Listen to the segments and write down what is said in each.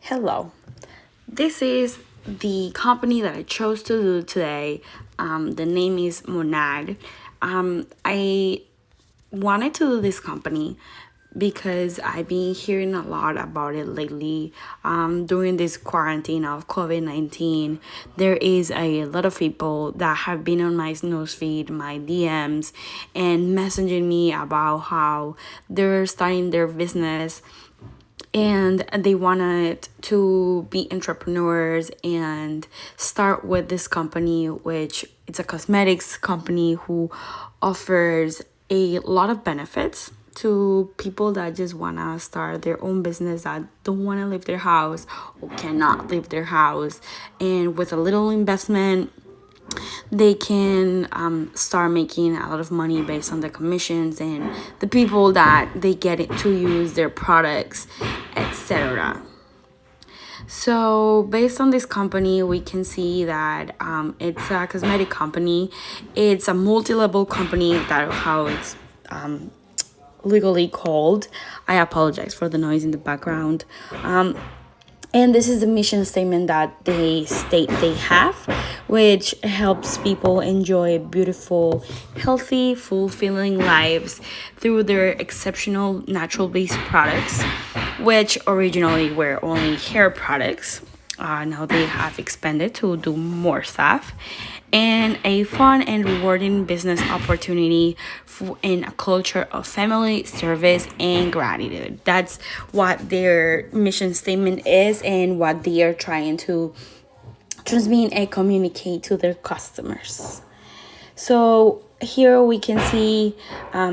Hello. This is the company that I chose to do today. The name is Monad. I wanted to do this company because I've been hearing a lot about it lately. During this quarantine of COVID-19, there is a lot of people that have been on my newsfeed, my DMs, and messaging me about how they're starting their business and they wanted to be entrepreneurs and start with this company, which it's a cosmetics company who offers a lot of benefits to people that just want to start their own business, that don't want to leave their house or cannot leave their house, and with a little investment they can start making a lot of money based on the commissions and the people that they get it to use their products, etc. So based on this company, we can see that it's a cosmetic company. It's a multi-level company, that how it's legally called. I apologize for the noise in the background. And this is the mission statement that they state they have, which helps people enjoy beautiful, healthy, fulfilling lives through their exceptional natural based products, which originally were only hair products. Now they have expanded to do more stuff, and a fun and rewarding business opportunity in a culture of family, service, and gratitude. That's what their mission statement is and what they are trying to transmit and communicate to their customers. So here we can see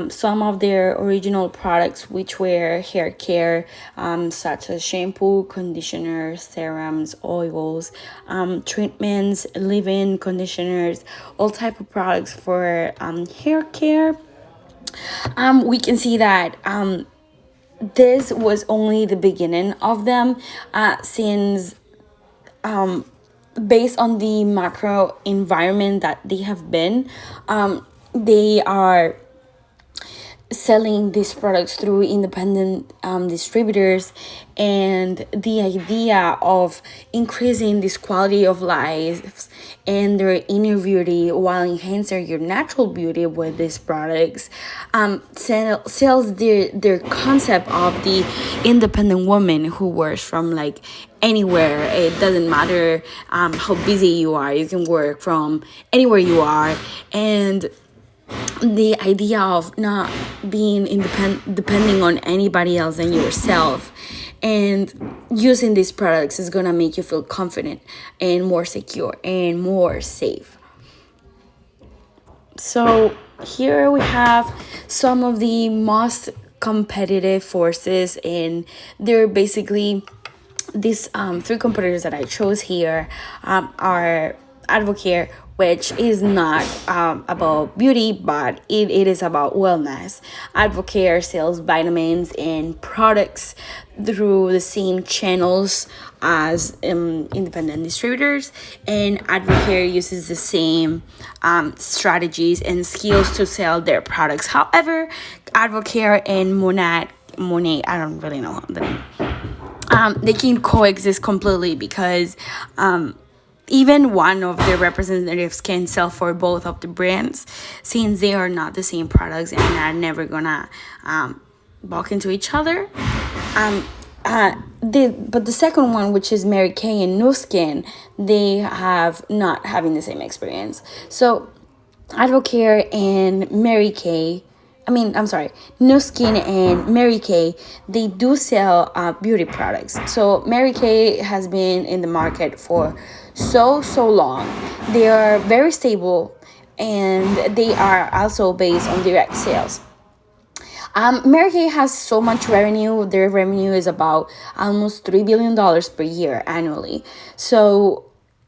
some of their original products, which were hair care, such as shampoo, conditioners, serums, oils, treatments, leave-in conditioners, all type of products for hair care. We can see that this was only the beginning of them, since based on the macro environment that they have been, they are selling these products through independent distributors, and the idea of increasing this quality of life and their inner beauty while enhancing your natural beauty with these products sells their concept of the independent woman who works from like anywhere. It doesn't matter how busy you are, you can work from anywhere you are. And the idea of not being independent, depending on anybody else than yourself, and using these products is gonna make you feel confident and more secure and more safe. So here we have some of the most competitive forces, and they're basically these three competitors that I chose here are Advocare, which is not about beauty, but it is about wellness. Advocare sells vitamins and products through the same channels as independent distributors, and Advocare uses the same strategies and skills to sell their products. However, Advocare and Monet, I don't really know the name, they can coexist completely, because even one of their representatives can sell for both of the brands, since they are not the same products and are never gonna walk into each other. But the second one, which is Mary Kay and Nu Skin, they have not having the same experience. So Advocare and Mary Kay, I'm sorry, Nu Skin and Mary Kay, they do sell beauty products. So Mary Kay has been in the market for so long. They are very stable, and they are also based on direct sales. Mary Kay has so much revenue. Their revenue is about almost $3 billion per year annually. So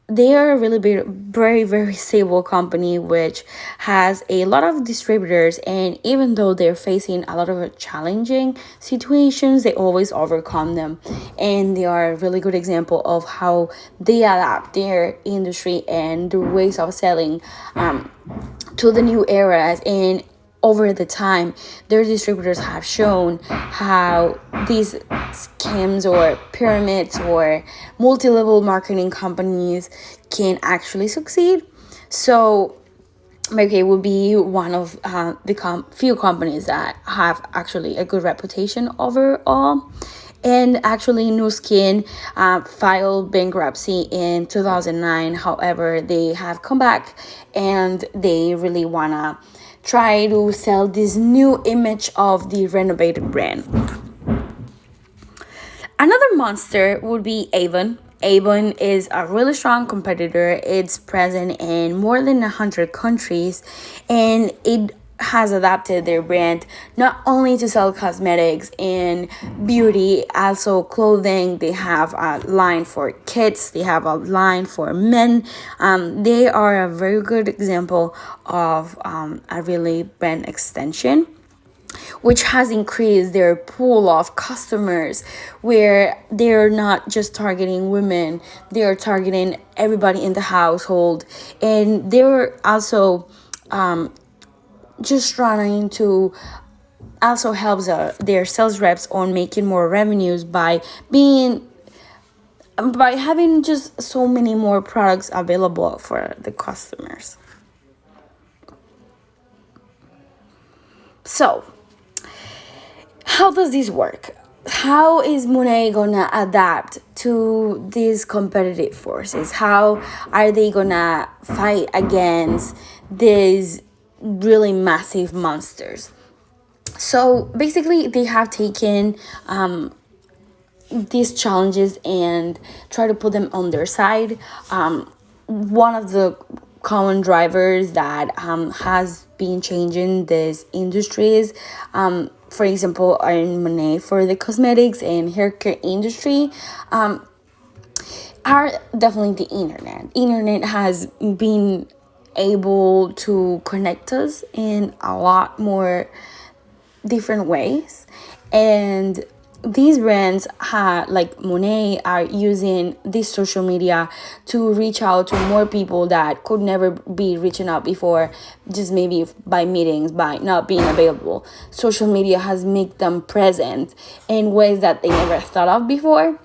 they are a really very, very stable company, which has a lot of distributors. And even though they're facing a lot of challenging situations, they always overcome them. And they are a really good example of how they adapt their industry and their ways of selling to the new eras. And over the time, their distributors have shown how these schemes or pyramids or multi-level marketing companies can actually succeed. So Mary Kay would be one of the few companies that have actually a good reputation overall. And actually, Nu Skin filed bankruptcy in 2009. However, they have come back and they really want to try to sell this new image of the renovated brand. Another monster would be Avon. Avon is a really strong competitor. It's present in more than 100 countries, and it has adapted their brand not only to sell cosmetics and beauty, also clothing. They have a line for kids, they have a line for men. They are a very good example of a really brand extension, which has increased their pool of customers, where they're not just targeting women, they're targeting everybody in the household. And they're also just trying to also help their sales reps on making more revenues by having just so many more products available for the customers. So how does this work? How is Monet gonna adapt to these competitive forces? How are they gonna fight against these really massive monsters? So basically, they have taken these challenges and try to put them on their side. One of the common drivers that has been changing this industries, for example, in Monet for the cosmetics and hair care industry, are definitely the internet. Internet has been able to connect us in a lot more different ways, and these brands like Monet are using this social media to reach out to more people that could never be reaching out before, just maybe by meetings, by not being available. Social media has made them present in ways that they never thought of before,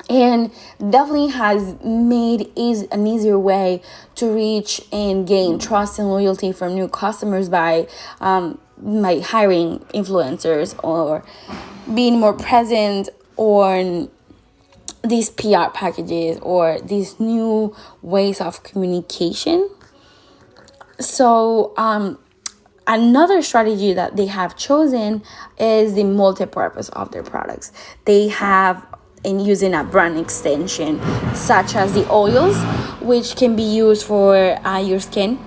and definitely has made an easier way to reach and gain trust and loyalty from new customers by hiring influencers or being more present on these PR packages or these new ways of communication. So another strategy that they have chosen is the multi-purpose of their products. They have in using a brand extension such as the oils, which can be used for your skin,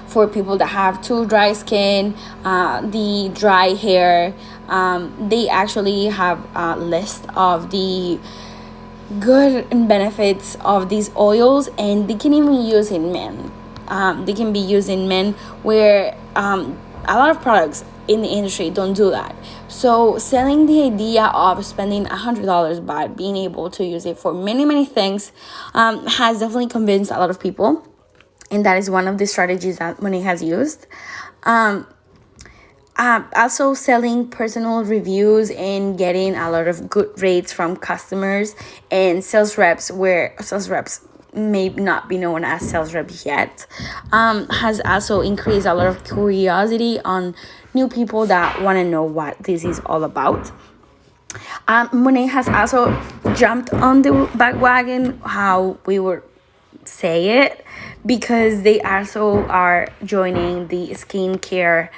for people that have too dry skin, the dry hair. They actually have a list of the good benefits of these oils, and they can even use in men. They can be used in men, where a lot of products in the industry don't do that. So selling the idea of spending $100 but being able to use it for many things has definitely convinced a lot of people, and that is one of the strategies that Monet has used. Also selling personal reviews and getting a lot of good rates from customers and sales reps, where sales reps may not be known as sales reps yet, has also increased a lot of curiosity on new people that want to know what this is all about. Monet has also jumped on the bandwagon, how we would say it, because they also are joining the skincare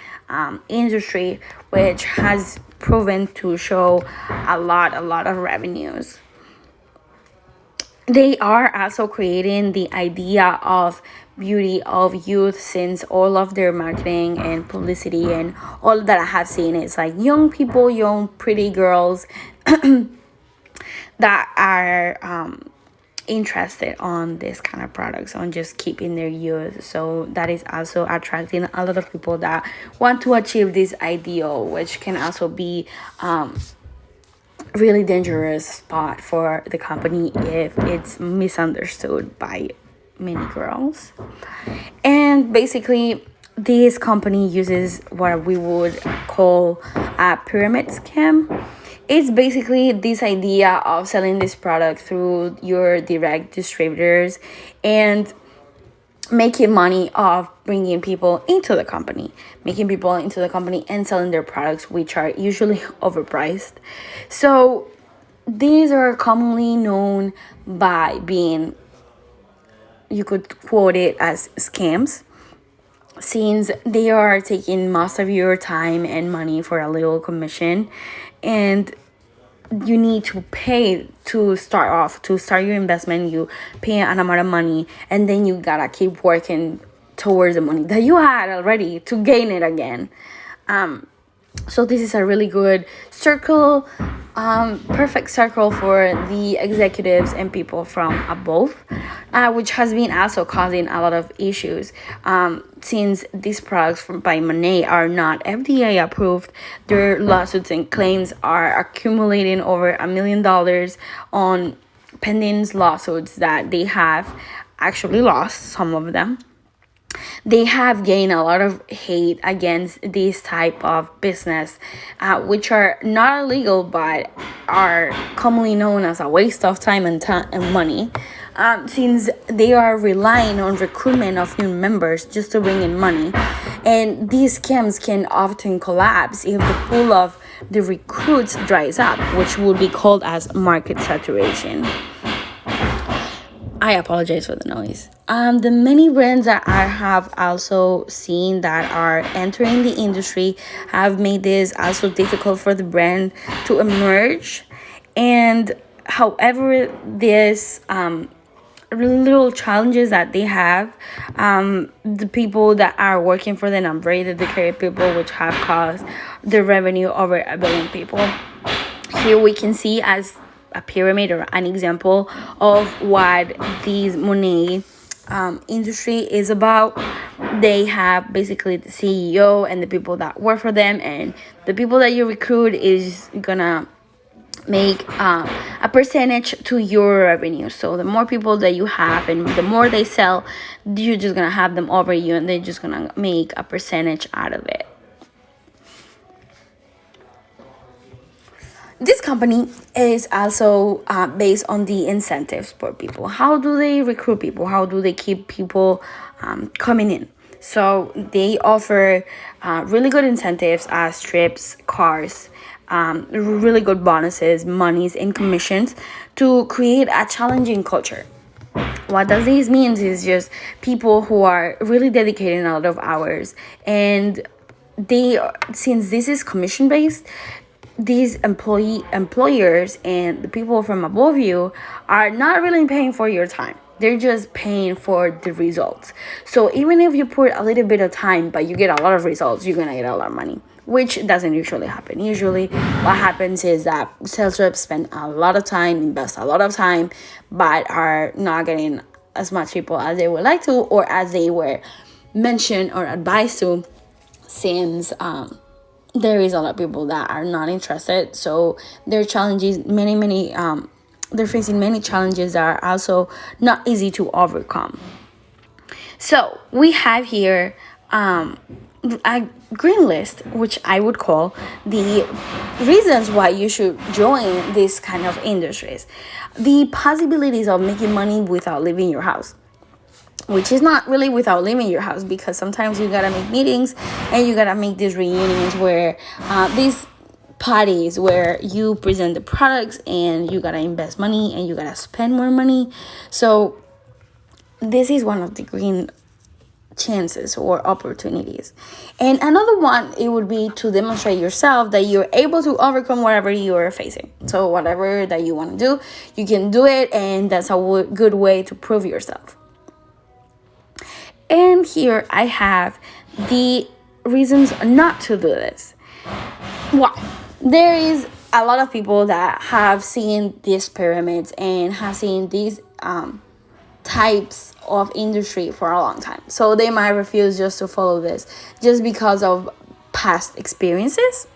industry, which has proven to show a lot of revenues. They are also creating the idea of beauty of youth, since all of their marketing and publicity and all that I have seen is like young people, young pretty girls that are interested on this kind of products, on just keeping their youth. So that is also attracting a lot of people that want to achieve this ideal, which can also be really dangerous spot for the company if it's misunderstood by many girls. And basically, this company uses what we would call a pyramid scam. It's basically this idea of selling this product through your direct distributors and making money off bringing people into the company, and selling their products, which are usually overpriced. So these are commonly known by being, you could quote it as scams, since they are taking most of your time and money for a little commission, and you need to pay to start your investment. You pay an amount of money, and then you gotta keep working towards the money that you had already to gain it again. So this is a really good circle, perfect circle for the executives and people from above, which has been also causing a lot of issues, since these products by Monet are not FDA approved. Their lawsuits and claims are accumulating over $1 million on pending lawsuits that they have actually lost, some of them. They have gained a lot of hate against this type of business, which are not illegal but are commonly known as a waste of time and money, since they are relying on recruitment of new members just to bring in money. And these scams can often collapse if the pool of the recruits dries up, which would be called as market saturation. I apologize for the noise. The many brands that I have also seen that are entering the industry have made this also difficult for the brand to emerge. And however, this little challenges that they have, the people that are working for them are very dedicated people, which have caused the revenue over 1 billion people. Here we can see as a pyramid or an example of what these Monet industry is about. They have basically the CEO and the people that work for them, and the people that you recruit is gonna make a percentage to your revenue. So the more people that you have and the more they sell, you're just gonna have them over you, and they're just gonna make a percentage out of it. This company is also based on the incentives for people. How do they recruit people? How do they keep people coming in? So they offer really good incentives as trips, cars, really good bonuses, monies, and commissions to create a challenging culture. What does this mean is just people who are really dedicating a lot of hours, and since this is commission based, these employers and the people from above you are not really paying for your time. They're just paying for the results. So even if you put a little bit of time but you get a lot of results, you're gonna get a lot of money, which doesn't usually happen. Usually what happens is that sales reps spend a lot of time, invest a lot of time, but are not getting as much people as they would like to, or as they were mentioned or advised to, since there is a lot of people that are not interested. So there are challenges, they're facing many challenges that are also not easy to overcome. So we have here a green list, which I would call the reasons why you should join this kind of industries. The possibilities of making money without leaving your house, which is not really without leaving your house, because sometimes you gotta make meetings and you gotta make these reunions where these parties where you present the products and you gotta invest money and you gotta spend more money. So this is one of the green chances or opportunities. And another one, it would be to demonstrate yourself that you're able to overcome whatever you are facing. So whatever that you want to do, you can do it, and that's a good way to prove yourself. And here I have the reasons not to do this. Why? There is a lot of people that have seen these pyramids and have seen these types of industry for a long time. So they might refuse just to follow this just because of past experiences.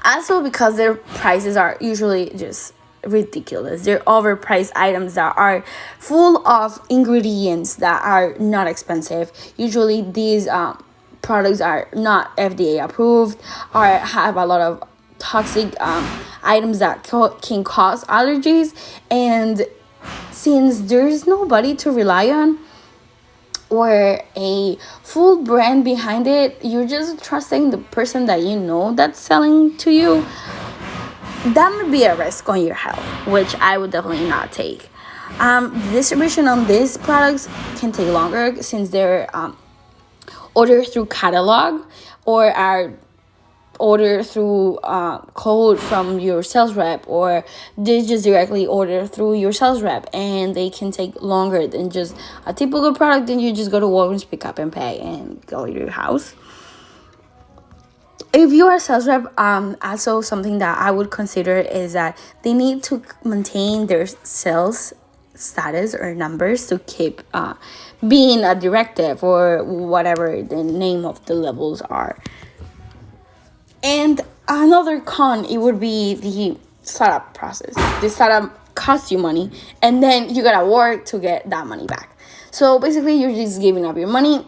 Also because their prices are usually just ridiculous. They're overpriced items that are full of ingredients that are not expensive. Usually these products are not FDA approved or have a lot of toxic items that can cause allergies. And since there's nobody to rely on or a full brand behind it, you're just trusting the person that you know that's selling to you, that would be a risk on your health, which I would definitely not take. Distribution on these products can take longer since they're ordered through catalog or are ordered through code from your sales rep, or they just directly order through your sales rep, and they can take longer than just a typical product. Then you just go to Walgreens, pick up and pay, and go to your house. If you are a sales rep, also something that I would consider is that they need to maintain their sales status or numbers to keep being a directive or whatever the name of the levels are. And another con, it would be the startup process. The startup costs you money, and then you gotta work to get that money back. So basically, you're just giving up your money,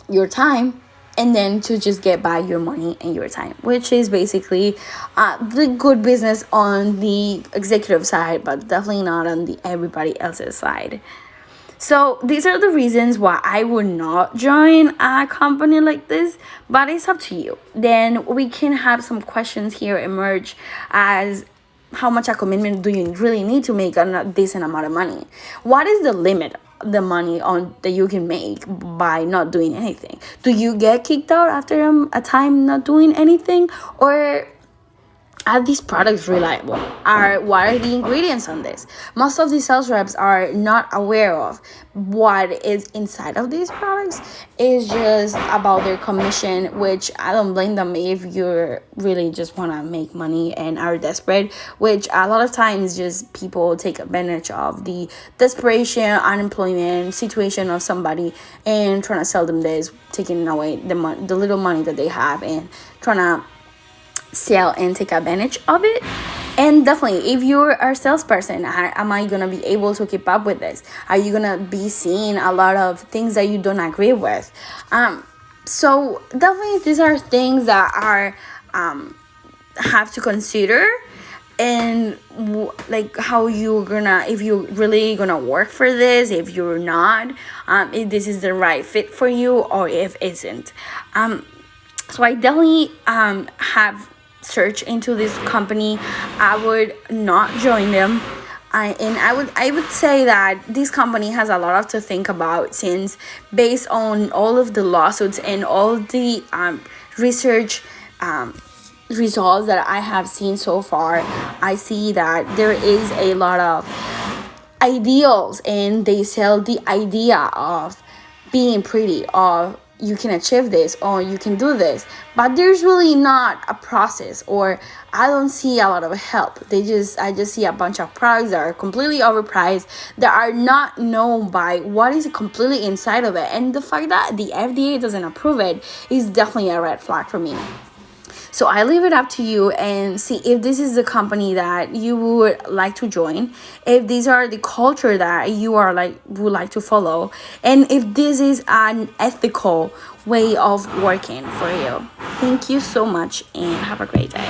your time, and then to just get back your money and your time, which is basically the good business on the executive side, but definitely not on the everybody else's side. So these are the reasons why I would not join a company like this, but it's up to you. Then we can have some questions here emerge as how much a commitment do you really need to make a decent amount of money? What is the limit, the money on that you can make by not doing anything? Do you get kicked out after a time not doing anything? Or are these products reliable? What are the ingredients on this? Most of the sales reps are not aware of what is inside of these products. It's just about their commission, which I don't blame them if you really just want to make money and are desperate, which a lot of times just people take advantage of the desperation, unemployment situation of somebody and trying to sell them this, taking away the little money that they have and trying to sell and take advantage of it. And definitely, if you're a salesperson, am I gonna be able to keep up with this? Are you gonna be seeing a lot of things that you don't agree with? So definitely, these are things that are have to consider, and like how you're gonna, if you're really gonna work for this, if you're not, if this is the right fit for you or if it isn't. So I definitely have searched into this company. I would not join them. I would say that this company has a lot to think about, since based on all of the lawsuits and all the research results that I have seen so far, I see that there is a lot of ideals, and they sell the idea of being pretty, of you can achieve this or you can do this, but there's really not a process, or I don't see a lot of help. I just see a bunch of products that are completely overpriced, that are not known by what is completely inside of it, and the fact that the FDA doesn't approve it is definitely a red flag for me. So I leave it up to you and see if this is the company that you would like to join, if these are the culture that you would like to follow, and if this is an ethical way of working for you. Thank you so much and have a great day.